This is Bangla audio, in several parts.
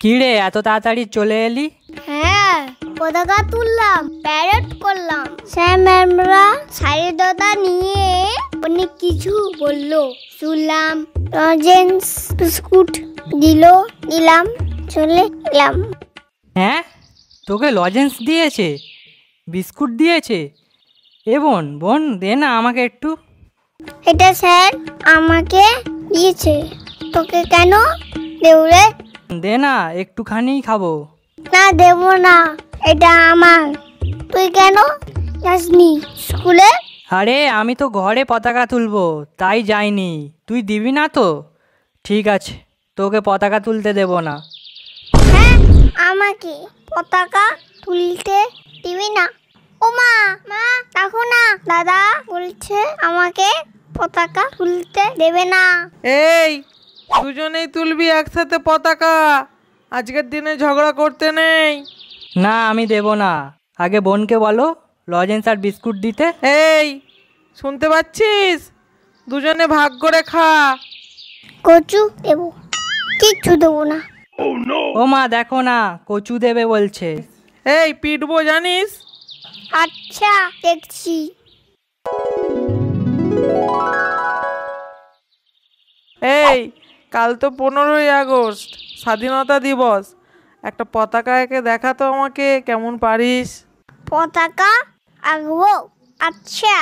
কি রে, এত তাড়াতাড়ি চলে এলি? হ্যাঁ, পতাকা তুললাম, প্যারেড করলাম। স্যার ম্যামরা স্বাধীনতা নিয়ে অনেক কিছু বললো, শুনলাম। লজেন্স বিস্কুট দিলাম, চলে এলাম। হ্যাঁ, তোকে লজেন্স দিয়েছে, বিস্কুট দিয়েছে? এ বোন দে না আমাকে একটু। এটা স্যার আমাকে দিয়েছে, তোকে কেন দেব রে? দে না, একটুখানি খাবো। না, দেব না, এটা আমার। তুই কেন যাসনি স্কুলে? আরে আমি তো ঘরে পতাকা তুলবো, তাই যাইনি। তুই দিবি না তো? ঠিক আছে, তোকে পতাকা তুলতে দেব না। হ্যাঁ, আমাকে পতাকা তুলতে দিবি না? ও মা, দেখো না, দাদা বলছে আমাকে পতাকা তুলতে দেবে না। এই দুজনেই তুলবি একসাথে পতাকা, আজকের দিনে ঝগড়া করতে নেই। না, আমি দেব না। আগে বোনকে বলো লজেন্স আর বিস্কুট দিতে। এই শুনতে পাচ্ছিস? দুজনে ভাগ করে খা। কচু দেবো, কিচ্ছু দেবো না। ও মা, দেখো না, কচু দেবে বলছে। এই পিটবো জানিস? আচ্ছা, দেখছি। এই কাল তো 15ই আগস্ট, স্বাধীনতা দিবস। একটা পতাকা এঁকে দেখা তো আমাকে, কেমন পারিস? পতাকা আঁকবো? আচ্ছা।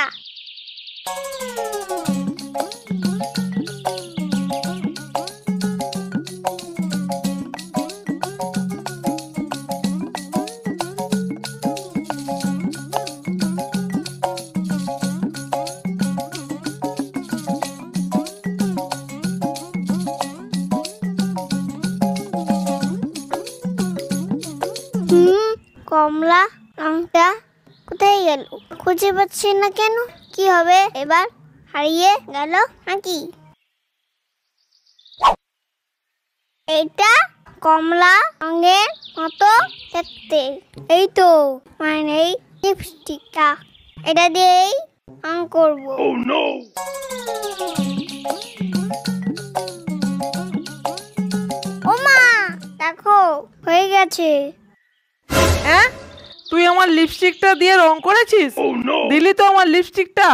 কমলা রংটা কোথায় গেল? খুঁজে পাচ্ছি না কেন? কি হবে এবার? হারিয়ে গেল নাকি? এটা কমলা রঙের মতো দেখতে। এই তো, মানে এই লিপস্টিকটা, এটা দিয়েই রং করবো। ও মা, দেখো হয়ে গেছে। হ্যাঁ, তুই আমার লিপস্টিকটা দিয়ে রং করেছিস? দিলি তো আমার লিপস্টিকটা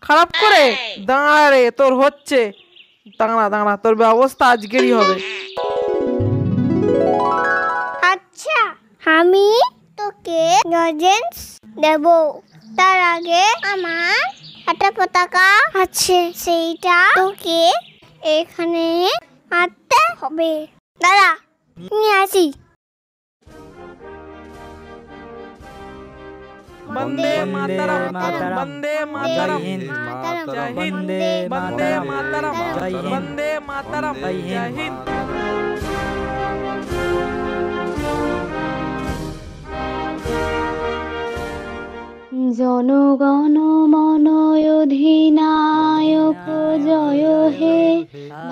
খারাপ করে। দাঁড়া রে, তোর হচ্ছে। দাঁড়া, তোর ব্যবস্থা আজকেরই হবে। আচ্ছা, আমি তোকে লজেন্স দেব, তার আগে আমার একটা পতাকা আছে, সেইটা তোকে এখানে আনতে হবে। দাঁড়া, নিয়ে আসি। বন্দে মাতরম, বন্দে মাতরম, জয় হিন্দ, জয় হিন্দ, বন্দে মাতরম, বন্দে মাতরম, জয় হিন্দ। জনগণ মন অধিনায়ক জয় হে,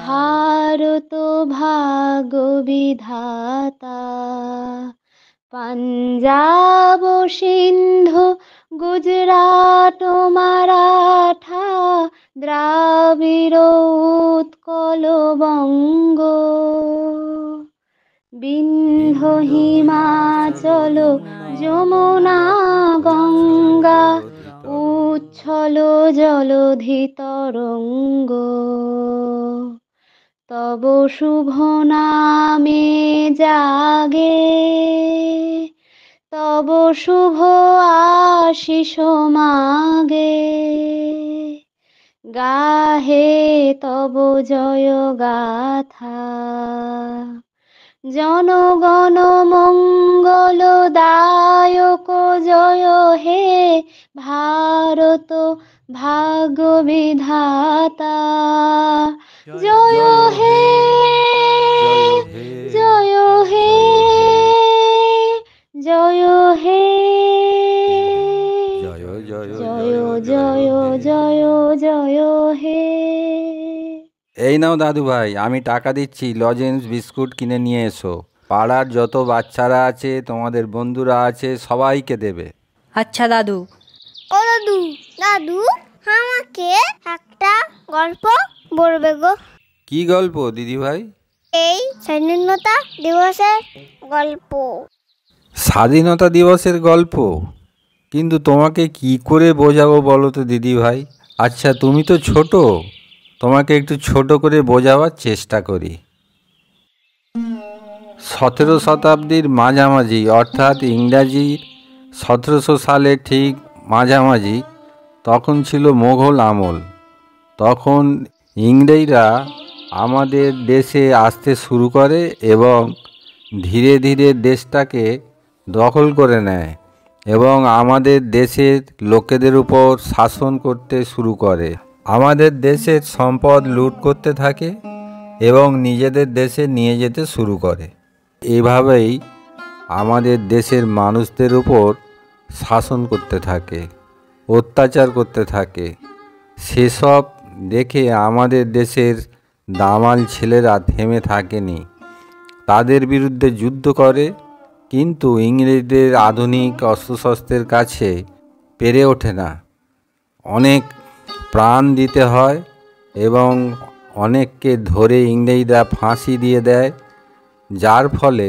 ভারত ভাগ্য বিধাতা। পাঞ্জাব সিন্ধু গুজরাট মারাঠা, দ্রাবিড় উৎকল বঙ্গ, বিন্ধ্য হিমাচল যমুনা গঙ্গা, উচ্ছল জলধি তরঙ্গ। তব শুভ নামে জাগে, তব শুভ আশিস মাগে, গাহে তব জয় গাথা। জনগণ মঙ্গল দায়ক জয় হে, ভারত ভাগ্য বিধাতা। জয় হে, জয় হে, জয় হে, জয় জয় জয় জয় হে। এই নাও দাদু ভাই, আমি টাকা দিচ্ছি, লজেন্স বিস্কুট কিনে নিয়ে এসো। পাড়ার যত বাচ্চারা আছে, তোমাদের বন্ধুরা আছে, সবাইকে দেবে। আচ্ছা দাদু। ও দাদু, আমাকে একটা গল্প বলবে গো। কি গল্প দিদি ভাই? এই স্বাধীনতা দিবসের গল্প। স্বাধীনতা দিবসের গল্প? কিন্তু তোমাকে কি করে বোঝাবো বলো তো দিদি ভাই। আচ্ছা তুমি তো ছোট, তোমাকে একটু ছোট করে বোঝাবার চেষ্টা করি। 17 শতাব্দীর মাঝামাঝি অর্থাৎ ইংরাজির 1700 সালে ঠিক মাঝামাঝি, তখন ছিল মোগল আমল। তখন ইংরেজরা আমাদের দেশে আসতে শুরু করে এবং ধীরে ধীরে দেশটাকে দখল করে নেয় এবং আমাদের দেশের লোকেদের উপর শাসন করতে শুরু করে। আমাদের দেশের সম্পদ লুট করতে থাকে এবং নিজেদের দেশে নিয়ে যেতে শুরু করে। এভাবেই আমাদের দেশের মানুষদের উপর শাসন করতে থাকে, অত্যাচার করতে থাকে। সেসব দেখে আমাদের দেশের দামাল ছেলেরা থেমে থাকেনি, তাদের বিরুদ্ধে যুদ্ধ করে, কিন্তু ইংরেজদের আধুনিক অস্ত্রশস্ত্রের কাছে পেরে ওঠে না। অনেক প্রাণ দিতে হয় এবং অনেককে ধরে ইংরেজরা ফাঁসি দিয়ে দেয়, যার ফলে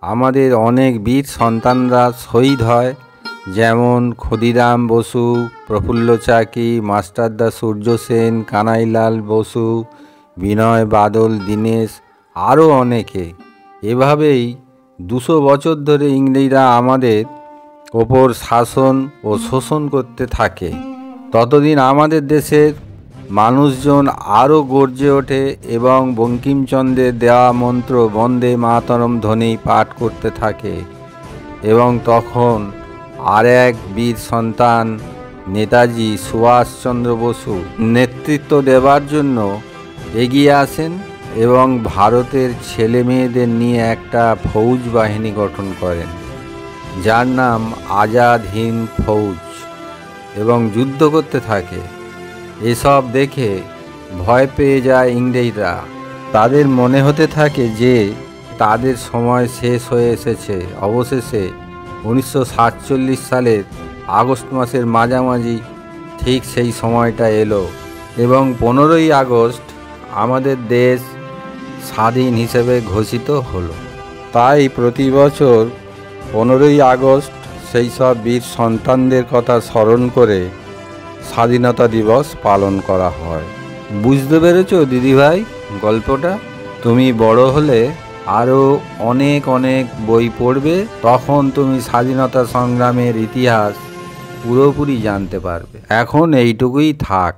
আমাদের অনেক বীর সন্তানরা শহীদ হয়, যেমন ক্ষুদিরাম বসু, প্রফুল্ল চাকি, মাস্টারদা সূর্য সেন, কানাইলাল বসু, বিনয় বাদল দীনেশ, আরও অনেকে। এভাবেই 200 বছর ধরে ইংরেজরা আমাদের ওপর শাসন ও শোষণ করতে থাকে। ততদিন আমাদের দেশের মানুষজন আরও গর্জে ওঠে এবং বঙ্কিমচন্দ্রের দেওয়া মন্ত্র বন্দে মাতরম ধ্বনি পাঠ করতে থাকে। এবং তখন আর এক বীর সন্তান নেতাজি সুভাষচন্দ্র বসু নেতৃত্ব দেওয়ার জন্য এগিয়ে আসেন এবং ভারতের ছেলে মেয়েদের নিয়ে একটা ফৌজ বাহিনী গঠন করেন, যার নাম আজাদ হিন্দ ফৌজ, এবং যুদ্ধ করতে থাকে। এসব দেখে ভয় পেয়ে যায় ইংরেজরা। তাদের মনে হতে থাকে যে তাদের সময় শেষ হয়ে এসেছে। অবশেষে 1947 সালের আগস্ট মাসের মাঝামাঝি ঠিক সেই সময়টা এলো এবং 15ই আগস্ট আমাদের দেশ স্বাধীন হিসেবে ঘোষিত হলো। তাই প্রতি বছর 15ই আগস্ট সেই সব বীর সন্তানদের কথা স্মরণ করে স্বাধীনতা দিবস পালন করা হয়। বুঝতে পেরেছো দিদিভাই গল্পটা? তুমি বড় হলে আরও অনেক অনেক বই পড়বে, তখন তুমি স্বাধীনতা সংগ্রামের ইতিহাস পুরোপুরি জানতে পারবে। এখন এইটুকুই থাক।